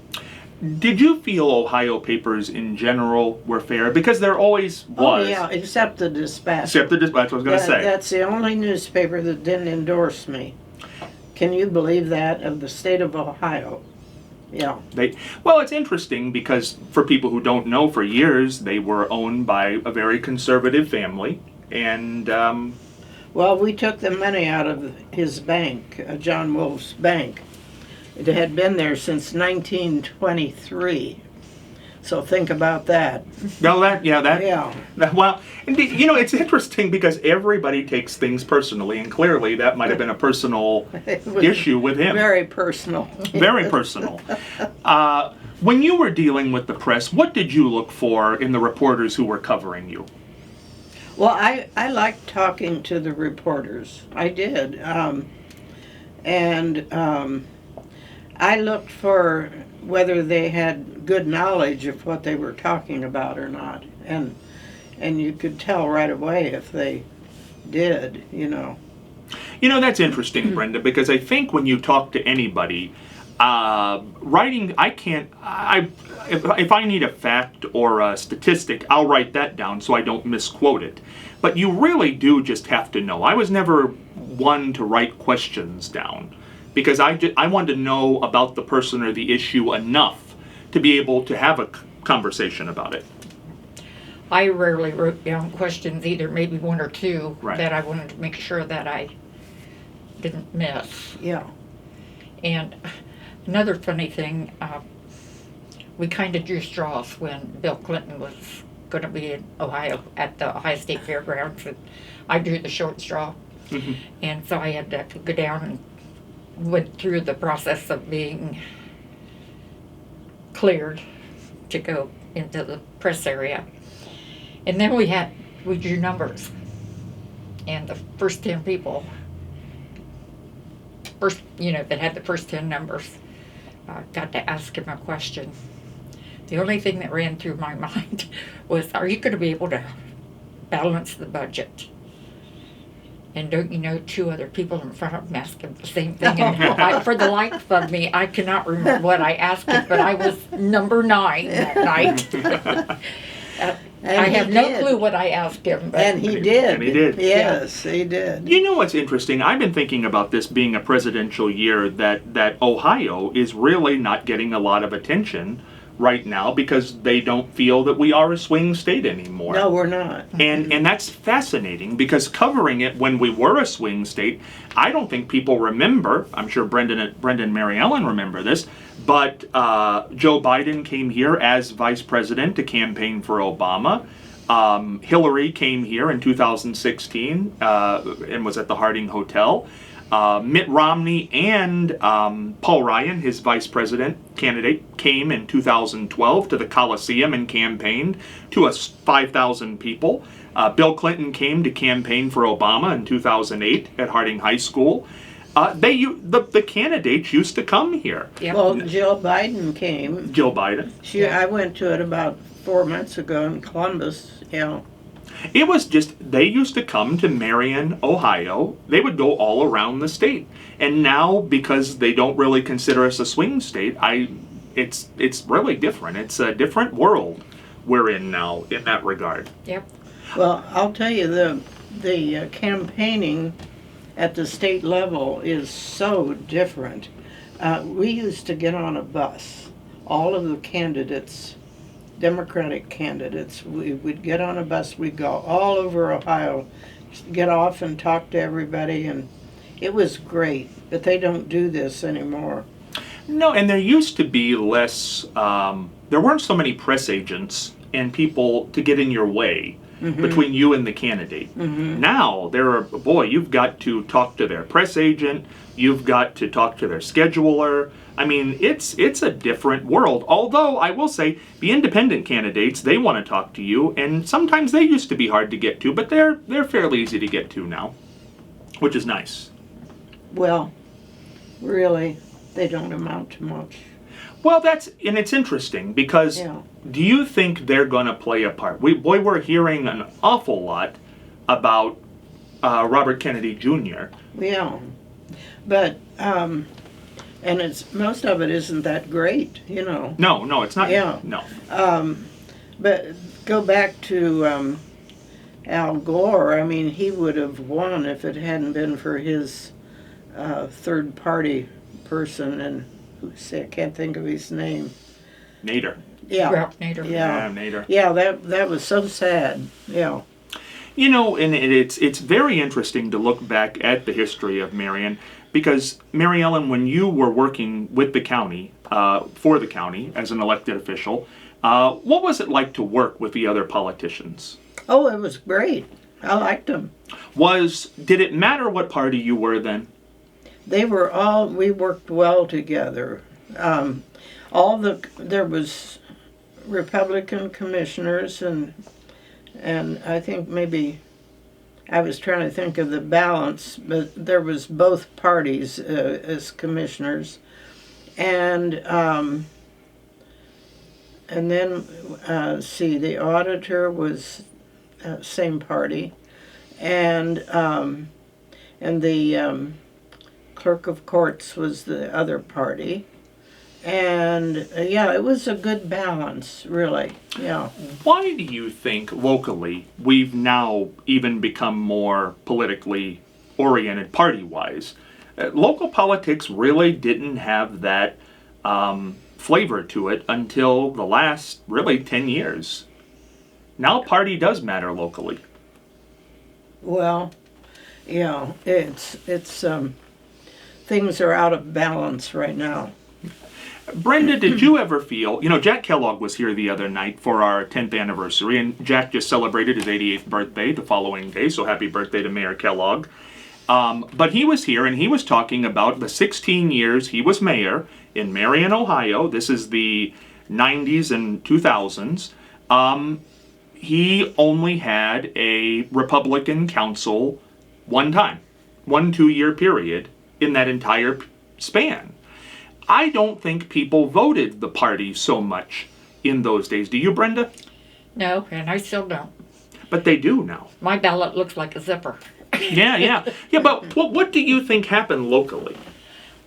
Did you feel Ohio papers in general were fair? Because there always was. Oh, yeah, except the Dispatch. Except the Dispatch, I was going to say. That's the only newspaper that didn't endorse me. Can you believe that, of the state of Ohio? Yeah. Well, it's interesting because for people who don't know, for years they were owned by a very conservative family. And, well, we took the money out of his bank, John Wolfe's bank. It had been there since 1923. So think about that. no, Yeah. Well, you know, it's interesting because everybody takes things personally, and clearly that might have been a personal It was issue with him. very personal. Very personal. When you were dealing with the press, what did you look for in the reporters who were covering you? Well, I liked talking to the reporters. I did. I looked for whether they had good knowledge of what they were talking about or not. And you could tell right away if they did, you know. You know, that's interesting, Brenda, because I think when you talk to anybody, writing, if I need a fact or a statistic, I'll write that down so I don't misquote it. But you really do just have to know. I was never one to write questions down because I wanted to know about the person or the issue enough to be able to have a conversation about it. I rarely wrote down questions either, maybe one or two Right. that I wanted to make sure that I didn't miss. Yeah. And another funny thing, we kind of drew straws when Bill Clinton was going to be in Ohio at the Ohio State Fairgrounds. And I drew the short straw. Mm-hmm. And so I had to go down and went through the process of being cleared to go into the press area. And then we drew numbers. And the first 10 people, that had the first 10 numbers, got to ask him a question. The only thing that ran through my mind was, are you going to be able to balance the budget? And don't you know, 2 other people in front of him asked him the same thing. And for the life of me, I cannot remember what I asked him, but I was number 9 that night. I have no clue what I asked him. But And he did. And he did. Yes, he did. You know what's interesting? I've been thinking about this being a presidential year, that Ohio is really not getting a lot of attention right now because they don't feel that we are a swing state anymore. No, we're not. And that's fascinating because covering it when we were a swing state, I don't think people remember. I'm sure Brenda and Mary Ellen remember this, but Joe Biden came here as vice president to campaign for Obama. Hillary came here in 2016 and was at the Harding Hotel. Mitt Romney and Paul Ryan, his vice president candidate, came in 2012 to the Coliseum and campaigned to 5,000 people. Bill Clinton came to campaign for Obama in 2008 at Harding High School. The candidates used to come here. Yep. Well, Jill Biden came. Jill Biden. I went to it about 4 months ago in Columbus. Yeah. It was just, they used to come to Marion, Ohio. They would go all around the state. And now, because they don't really consider us a swing state, it's really different. It's a different world we're in now in that regard. Yep. Well, I'll tell you, the campaigning at the state level is so different. We used to get on a bus, all of the candidates, Democratic candidates, we would get on a bus, we'd go all over Ohio, get off and talk to everybody, and it was great, but they don't do this anymore. No, and there used to be less, there weren't so many press agents and people to get in your way between you and the candidate. Now, you've got to talk to their press agent, you've got to talk to their scheduler. I mean, it's a different world. Although, I will say, the independent candidates, they want to talk to you, and sometimes they used to be hard to get to, but they're fairly easy to get to now, which is nice. Well, really, they don't amount to much. Well, it's interesting because do you think they're going to play a part? We're hearing an awful lot about Robert Kennedy Jr. Yeah, but and most of it isn't that great, you know. No, it's not. Yeah. No. But go back to Al Gore. I mean, he would have won if it hadn't been for his third party person, and I can't think of his name. Nader. Yeah. Ralph Nader. Yeah. Nader. Yeah, that was so sad. Yeah. You know, and it's very interesting to look back at the history of Marion, because Mary Ellen, when you were working with the county, for the county as an elected official, what was it like to work with the other politicians? Oh, it was great. I liked them. Did it matter what party you were then? We worked well together. There was Republican commissioners, and I think maybe, I was trying to think of the balance, but there was both parties as commissioners. And then, the auditor was same party, and the clerk of courts was the other party. And it was a good balance, really. Yeah. Why do you think locally we've now even become more politically oriented party-wise? Local politics really didn't have that flavor to it until the last really 10 years. Now party does matter locally. Well, yeah, it's things are out of balance right now. Brenda, did you ever feel, Jack Kellogg was here the other night for our 10th anniversary, and Jack just celebrated his 88th birthday the following day, so happy birthday to Mayor Kellogg. But he was here, and he was talking about the 16 years he was mayor in Marion, Ohio. This is the 90s and 2000s. He only had a Republican council one time, 2-year period in that entire span. I don't think people voted the party so much in those days. Do you, Brenda? No, and I still don't. But they do now. My ballot looks like a zipper. Yeah, but what do you think happened locally?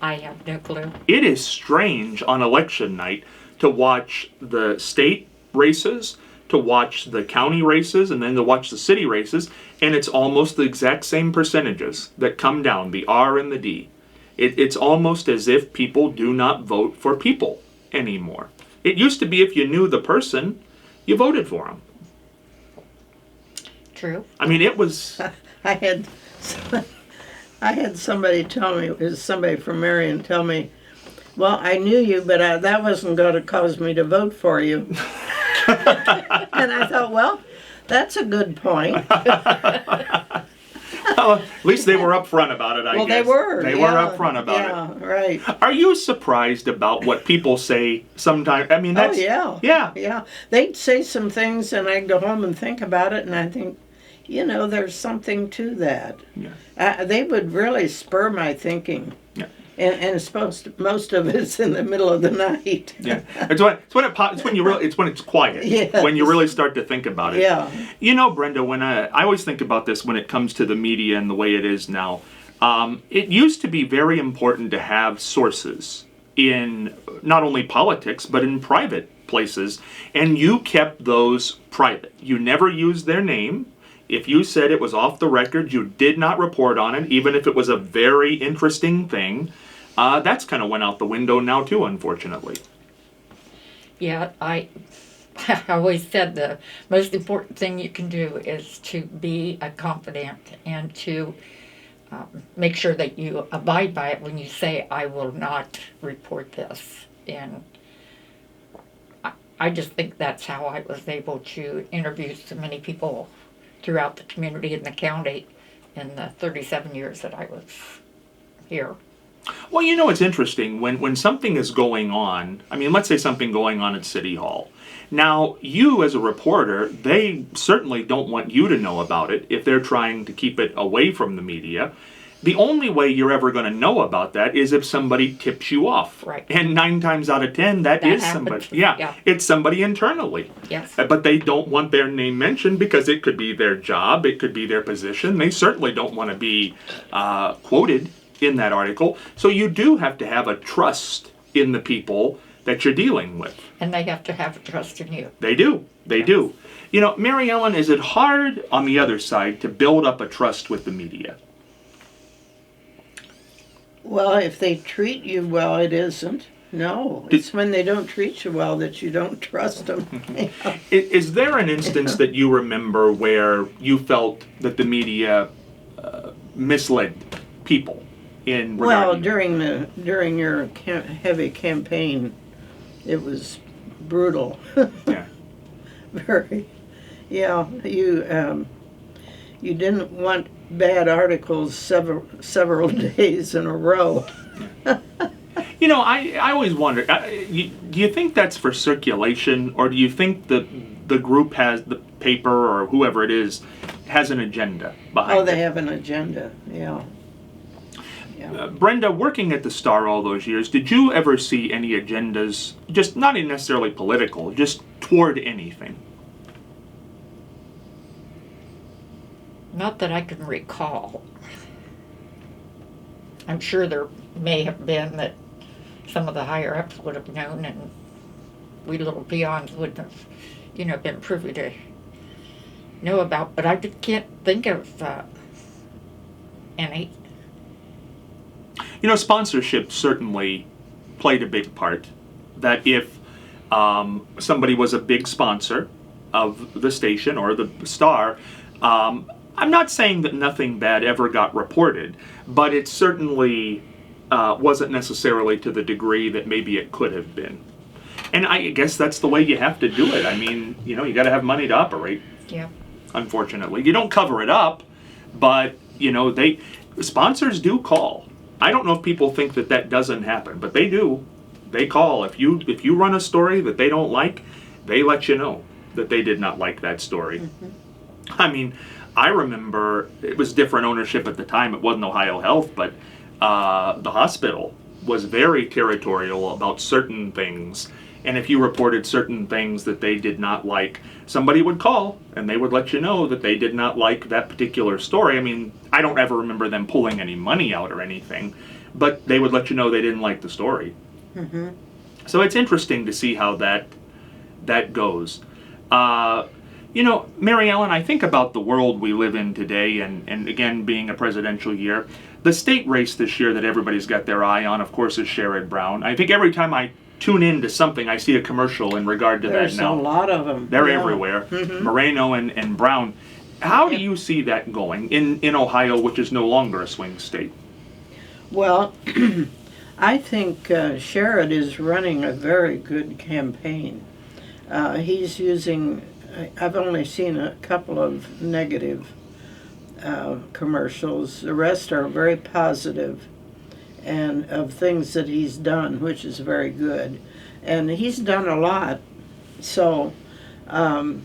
I have no clue. It is strange on election night to watch the state races, to watch the county races, and then to watch the city races, and it's almost the exact same percentages that come down, the R and the D. It's almost as if people do not vote for people anymore. It used to be if you knew the person, you voted for them. True. I mean, it was... I had somebody tell me, it was somebody from Marion tell me, well, I knew you, but that wasn't going to cause me to vote for you. And I thought, well, that's a good point. Well, at least they were upfront about it, I guess. Well, they were. They were upfront about it. Yeah, right. Are you surprised about what people say sometimes? I mean, that's... Oh, yeah. Yeah. They'd say some things, and I'd go home and think about it, and I think, there's something to that. Yeah. They would really spur my thinking. Yeah. And it's most of it's in the middle of the night. Yeah, it's when it's quiet. Yes. When you really start to think about it. Yeah. Brenda, when I always think about this when it comes to the media and the way it is now, it used to be very important to have sources in not only politics but in private places, and you kept those private. You never used their name. if you said it was off the record, you did not report on it, even if it was a very interesting thing, that's kind of went out the window now too, unfortunately. Yeah, I always said the most important thing you can do is to be a confidant and to make sure that you abide by it when you say, I will not report this. And I just think that's how I was able to interview so many people throughout the community and the county in the 37 years that I was here. Well, you know, it's interesting when something is going on. I mean, let's say something going on at City Hall. Now, you as a reporter, they certainly don't want you to know about it if they're trying to keep it away from the media. The only way you're ever going to know about that is if somebody tips you off. Right. And 9 times out of 10, that is happens. somebody. Yeah, it's somebody internally. Yes. But they don't want their name mentioned because it could be their job, it could be their position. They certainly don't want to be quoted in that article. So you do have to have a trust in the people that you're dealing with. And they have to have a trust in you. They do. They do. You know, Mary Ellen, is it hard on the other side to build up a trust with the media? Well, if they treat you well, it isn't. No, it's when they don't treat you well that you don't trust them. Is there an instance that you remember where you felt that the media misled people in Well, regarding during your heavy campaign, it was brutal. Yeah. Very. Yeah, you didn't want bad articles several days in a row. You know, I always wonder, do you think that's for circulation, or do you think that the group has, the paper or whoever it is, has an agenda behind it? Oh, they have an agenda, yeah. Brenda, working at the Star all those years, did you ever see any agendas, just not even necessarily political, just toward anything? Not that I can recall. I'm sure there may have been that some of the higher ups would have known, and we little peons wouldn't have, been privy to know about. But I can't think of any. You know, sponsorship certainly played a big part. That if somebody was a big sponsor of the station or the Star, I'm not saying that nothing bad ever got reported, but it certainly wasn't necessarily to the degree that maybe it could have been. And I guess that's the way you have to do it. I mean, you got to have money to operate. Yeah. Unfortunately, you don't cover it up, but sponsors do call. I don't know if people think that doesn't happen, but they do. They call. If you run a story that they don't like, they let you know that they did not like that story. Mm-hmm. I mean, I remember it was different ownership at the time. It wasn't Ohio Health, but the hospital was very territorial about certain things. And if you reported certain things that they did not like, somebody would call and they would let you know that they did not like that particular story. I mean, I don't ever remember them pulling any money out or anything, but they would let you know they didn't like the story. Mm-hmm. So it's interesting to see how that goes. Mary Ellen, I think about the world we live in today, and again, being a presidential year, the state race this year that everybody's got their eye on, of course, is Sherrod Brown. I think every time I tune into something, I see a commercial in regard to that now. There's a lot of them. They're everywhere. Mm-hmm. Moreno and Brown. How do you see that going in Ohio, which is no longer a swing state? Well, I think Sherrod is running a very good campaign. He's using, I've only seen a couple of negative commercials. The rest are very positive and of things that he's done, which is very good. And he's done a lot. So, of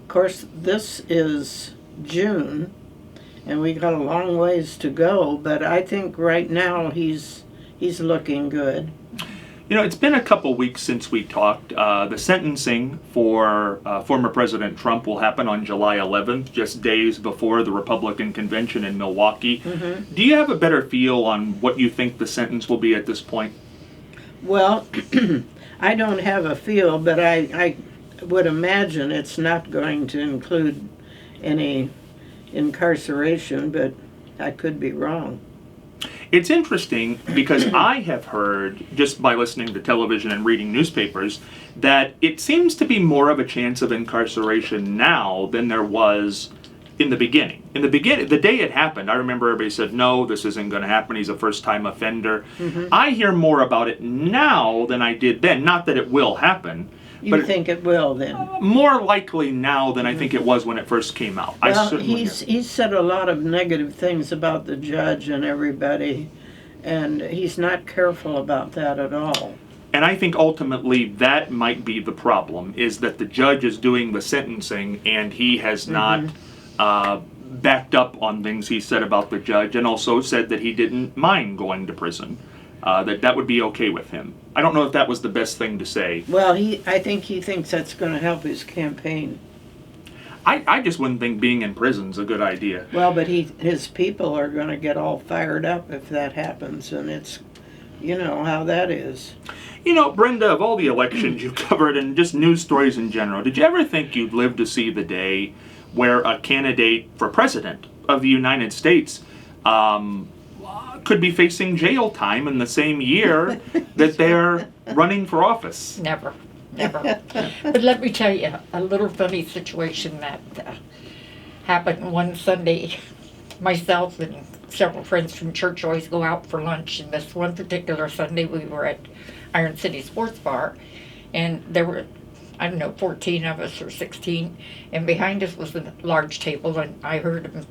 course, this is June, and we got a long ways to go, but I think right now he's looking good. It's been a couple weeks since we talked. The sentencing for former President Trump will happen on July 11th, just days before the Republican convention in Milwaukee. Mm-hmm. Do you have a better feel on what you think the sentence will be at this point? Well, I don't have a feel, but I would imagine it's not going to include any incarceration, but I could be wrong. It's interesting because I have heard, just by listening to television and reading newspapers, that it seems to be more of a chance of incarceration now than there was in the beginning. In the beginning, the day it happened, I remember everybody said, no, this isn't going to happen. He's a first-time offender. I hear more about it now than I did then. Not that it will happen. You think it will then? More likely now than I think it was when it first came out. I Well, certainly he's said a lot of negative things about the judge and everybody, and he's not careful about that at all. And I think ultimately that might be the problem, is that the judge is doing the sentencing and he has not backed up on things he said about the judge, and also said that he didn't mind going to prison, that would be okay with him. I don't know if that was the best thing to say. Well, I think he thinks that's going to help his campaign. I just wouldn't think being in prison's a good idea. Well, but his people are going to get all fired up if that happens, and it's, you know how that is. You know, Brenda, of all the elections you covered and just news stories in general, did you ever think you'd live to see the day where a candidate for president of the United States could be facing jail time in the same year that they're running for office? Never. But let me tell you a little funny situation that happened one Sunday. Myself and several friends from church always go out for lunch, and this one particular Sunday we were at Iron City Sports Bar, and there were, I don't know, 14 of us or 16, and behind us was a large table, and I heard them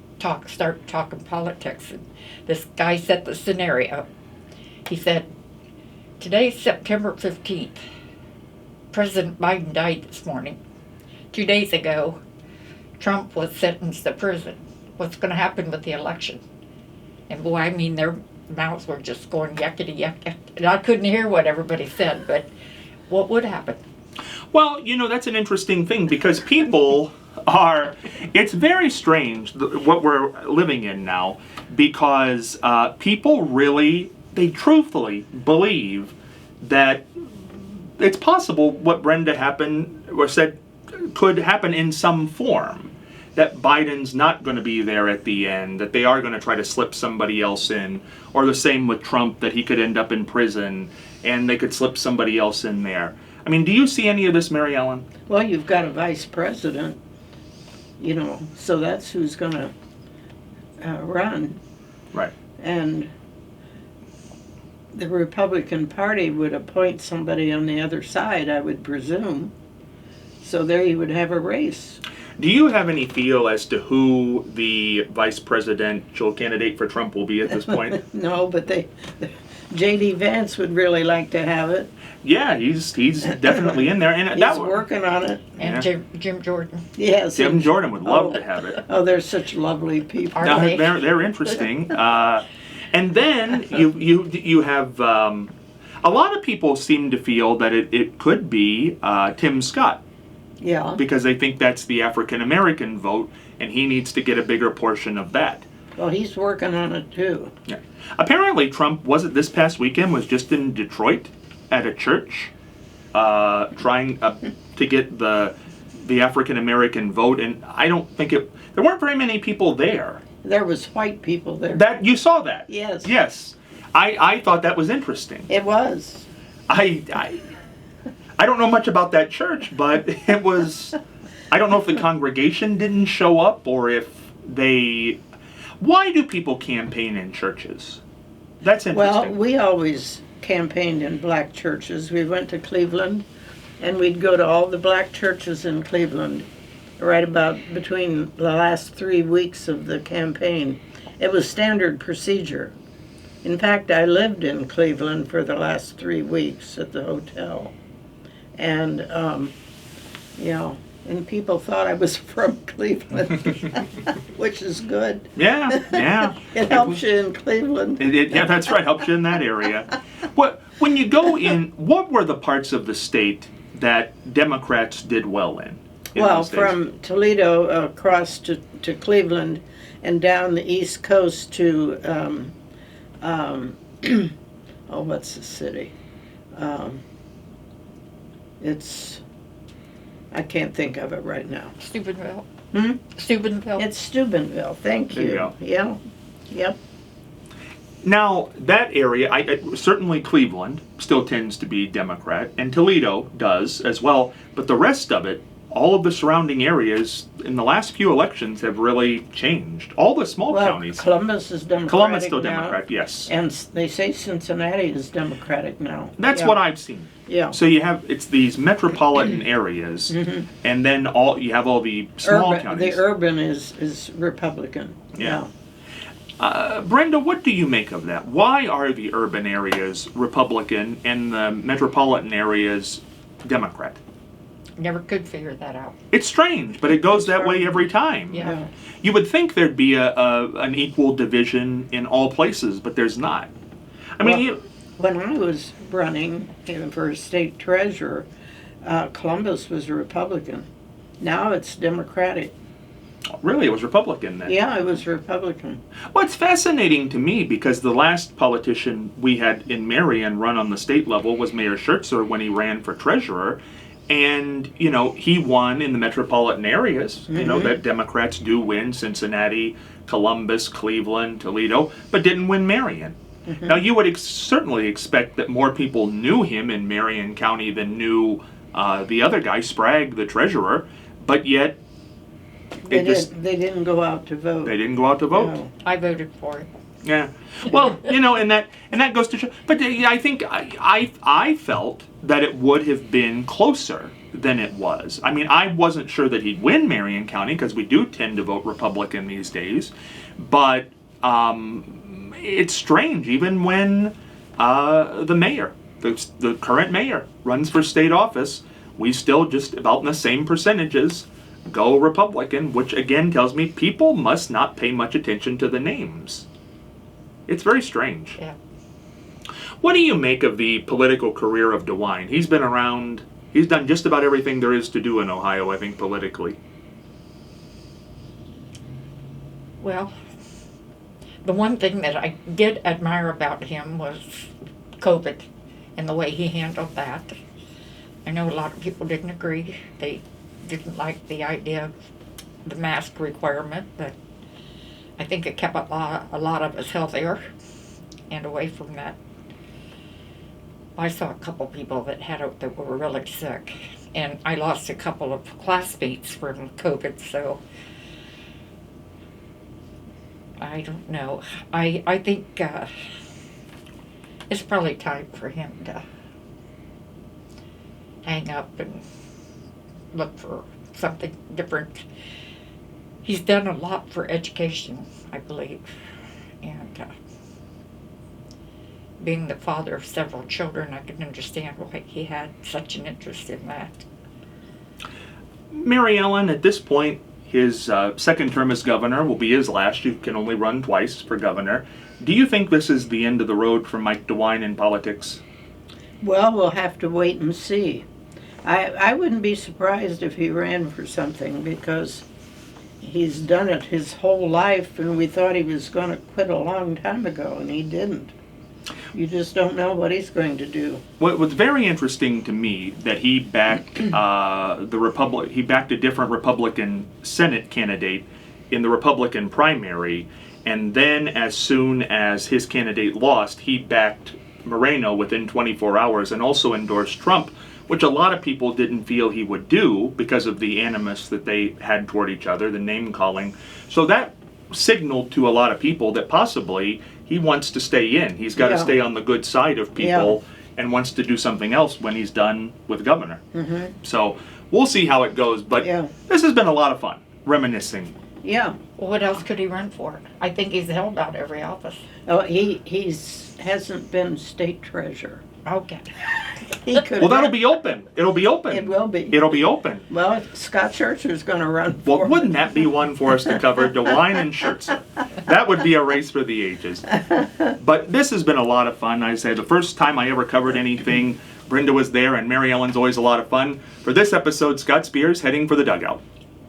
start talking politics, and this guy set the scenario. He said, today's September 15th. President Biden died this morning. 2 days ago, Trump was sentenced to prison. What's going to happen with the election? And boy, I mean, their mouths were just going yuckity yuck. And I couldn't hear what everybody said, but what would happen? Well, you know, that's an interesting thing because people it's very strange what we're living in now, because people really, they truthfully believe that it's possible what Brenda said could happen in some form. That Biden's not going to be there at the end, that they are going to try to slip somebody else in, or the same with Trump, that he could end up in prison and they could slip somebody else in there. I mean, do you see any of this, Mary Ellen? Well, you've got a vice president, you know, so that's who's going to run. Right. And the Republican Party would appoint somebody on the other side, I would presume. So there you would have a race. Do you have any feel as to who the vice presidential candidate for Trump will be at this point? No, but J.D. Vance would really like to have it. Yeah, he's definitely in there, and He's working on it. And Yeah. Jim Jordan. Yes. Jim Jordan would love to have it. Oh, they're such lovely people. Are No, they? they're interesting. And then you have a lot of people seem to feel that it could be Tim Scott, Yeah. because they think that's the African American vote, and he needs to get a bigger portion of that. Well, he's working on it too. Yeah. Apparently, Trump this past weekend was just in Detroit at a church, trying to get the African American vote, and I don't think there weren't very many people there. There was white people there. That you saw that? Yes. Yes. I thought that was interesting. It was. I don't know much about that church, but it was. I don't know if the congregation didn't show up or if they. Why do people campaign in churches? That's Well, interesting. we always campaigned in black churches. We went to Cleveland, and we'd go to all the black churches in Cleveland right about between the last 3 weeks of the campaign. It was standard procedure. In fact, I lived in Cleveland for the last 3 weeks at the hotel. And, and people thought I was from Cleveland, which is good. Yeah. It helps you in Cleveland. Yeah, that's right. Helps you in that area. When you go in, what were the parts of the state that Democrats did well in? Well, those days? from Toledo across to Cleveland and down the East Coast to, what's the city? I can't think of it right now. Steubenville. Steubenville? It's Steubenville. Thank you. There you go. Yeah. Yep. Now, that area, certainly Cleveland still tends to be Democrat, and Toledo does as well, but the rest of it, all of the surrounding areas in the last few elections have really changed. All the small Well, counties. Columbus is Democratic Columbus still now, Democrat, yes. and they say Cincinnati is Democratic now. That's Yeah. what I've seen. Yeah. So it's these metropolitan areas, and then you have all the small counties. The urban is Republican. Yeah. Brenda, what do you make of that? Why are the urban areas Republican and the metropolitan areas Democrat? Never could figure that out. It's strange, but it goes that way every time. Yeah. You would think there'd be an equal division in all places, but there's not. I mean, When I was running for state treasurer, Columbus was a Republican. Now it's Democratic. really, it was Republican then. Yeah, it was Republican. Well, it's fascinating to me because the last politician we had in Marion run on the state level was Mayor Schertzer when he ran for treasurer. And, he won in the metropolitan areas, that Democrats do win, Cincinnati, Columbus, Cleveland, Toledo, but didn't win Marion. Now, you would certainly expect that more people knew him in Marion County than knew the other guy, Sprague, the treasurer, but yet They didn't go out to vote. they didn't go out to vote. No. I voted for it. Yeah. Well, and that goes to show. But I think I felt that it would have been closer than it was. I mean, I wasn't sure that he'd win Marion County because we do tend to vote Republican these days. But it's strange, even when the mayor, the current mayor, runs for state office, we still just about in the same percentages go Republican, which again tells me people must not pay much attention to the names. It's very strange. Yeah. What do you make of the political career of DeWine? He's been around, he's done just about everything there is to do in Ohio, I think, politically. Well, the one thing that I did admire about him was COVID and the way he handled that. I know a lot of people didn't agree. They didn't like the idea of the mask requirement, but I think it kept a lot of us healthier and away from that. I saw a couple people that were really sick, and I lost a couple of classmates from COVID, so I don't know. I think it's probably time for him to hang up and look for something different. He's done a lot for education, I believe, and being the father of several children, I can understand why he had such an interest in that. Mary Ellen, at this point, his second term as governor will be his last. You can only run twice for governor. Do you think this is the end of the road for Mike DeWine in politics? Well, we'll have to wait and see. I wouldn't be surprised if he ran for something because he's done it his whole life, and we thought he was going to quit a long time ago, and he didn't. You just don't know what he's going to do. What was very interesting to me that he backed he backed a different Republican Senate candidate in the Republican primary, and then as soon as his candidate lost, he backed Moreno within 24 hours and also endorsed Trump, which a lot of people didn't feel he would do because of the animus that they had toward each other, the name calling. So that signaled to a lot of people that possibly he wants to stay in. He's got to stay on the good side of people and wants to do something else when he's done with governor. So we'll see how it goes, but this has been a lot of fun, reminiscing. Yeah. Well, what else could he run for? I think he's held out every office. Oh, he hasn't been state treasurer. Okay. He could. Well, that'll be open. It'll be open. It will be. It'll be open. Well, Scott Schertzer's going to run for Well, wouldn't that be one for us to cover? DeWine and Schertzer. That would be a race for the ages. But this has been a lot of fun. I said the first time I ever covered anything, Brenda was there, and Mary Ellen's always a lot of fun. For this episode, Scott Spears heading for the dugout.